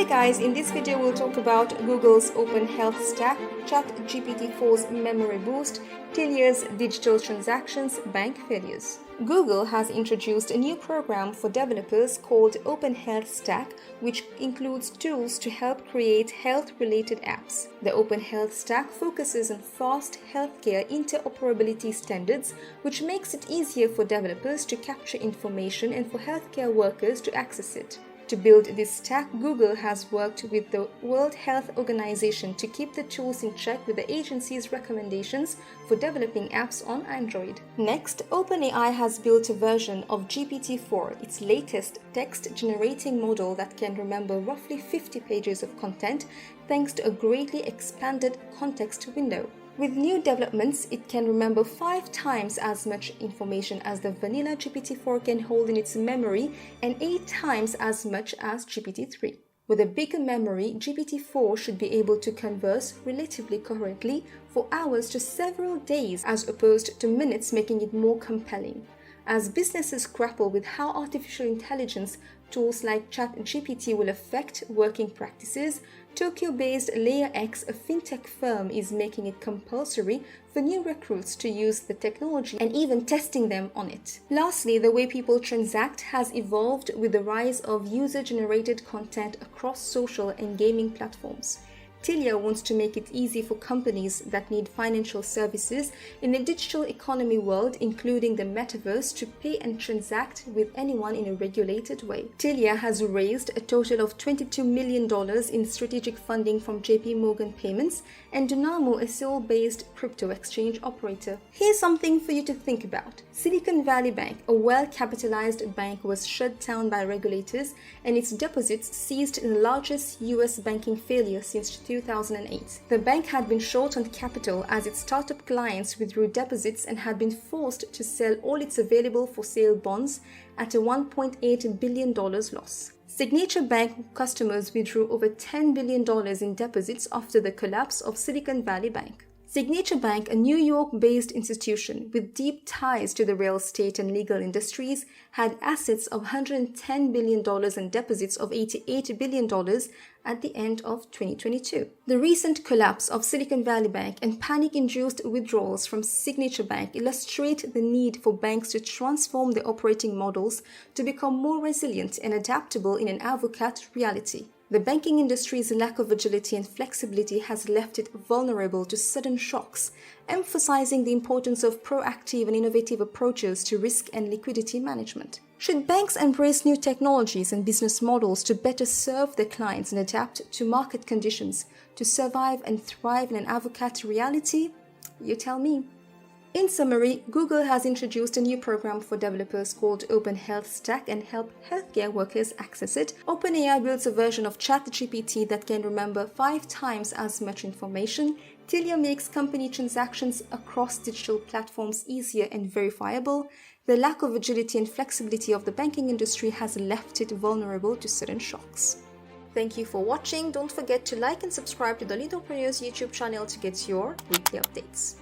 Hey guys, in this video we'll talk about Google's Open Health Stack, ChatGPT4's memory boost, Telia's digital transactions, bank failures. Google has introduced a new program for developers called Open Health Stack, which includes tools to help create health-related apps. The Open Health Stack focuses on fast healthcare interoperability standards, which makes it easier for developers to capture information and for healthcare workers to access it. To build this stack, Google has worked with the World Health Organization to keep the tools in check with the agency's recommendations for developing apps on Android. Next, OpenAI has built a version of GPT-4, its latest text-generating model that can remember roughly 50 pages of content thanks to a greatly expanded context window. With new developments, it can remember 5 times as much information as the vanilla GPT-4 can hold in its memory and 8 times as much as GPT-3. With a bigger memory, GPT-4 should be able to converse relatively coherently for hours to several days as opposed to minutes, making it more compelling. As businesses grapple with how artificial intelligence tools like ChatGPT will affect working practices, Tokyo-based Layer X, a fintech firm, is making it compulsory for new recruits to use the technology and even testing them on it. Lastly, the way people transact has evolved with the rise of user-generated content across social and gaming platforms. Telia wants to make it easy for companies that need financial services in a digital economy world, including the metaverse, to pay and transact with anyone in a regulated way. Telia has raised a total of $22 million in strategic funding from JP Morgan Payments and Dynamo, a Seoul-based crypto exchange operator. Here's something for you to think about. Silicon Valley Bank, a well-capitalized bank, was shut down by regulators and its deposits seized in the largest U.S. banking failure since 2008. The bank had been short on capital as its startup clients withdrew deposits and had been forced to sell all its available-for-sale bonds at a $1.8 billion loss. Signature Bank customers withdrew over $10 billion in deposits after the collapse of Silicon Valley Bank. Signature Bank, a New York-based institution with deep ties to the real estate and legal industries, had assets of $110 billion and deposits of $88 billion at the end of 2022. The recent collapse of Silicon Valley Bank and panic-induced withdrawals from Signature Bank illustrate the need for banks to transform their operating models to become more resilient and adaptable in an advocate reality. The banking industry's lack of agility and flexibility has left it vulnerable to sudden shocks, emphasizing the importance of proactive and innovative approaches to risk and liquidity management. Should banks embrace new technologies and business models to better serve their clients and adapt to market conditions to survive and thrive in an advocate reality? You tell me. In summary, Google has introduced a new program for developers called Open Health Stack and help healthcare workers access it. OpenAI builds a version of ChatGPT that can remember 5 times as much information. Telia makes company transactions across digital platforms easier and verifiable. The lack of agility and flexibility of the banking industry has left it vulnerable to sudden shocks. Thank you for watching. Don't forget to like and subscribe to the Leadapreneurs YouTube channel to get your weekly updates.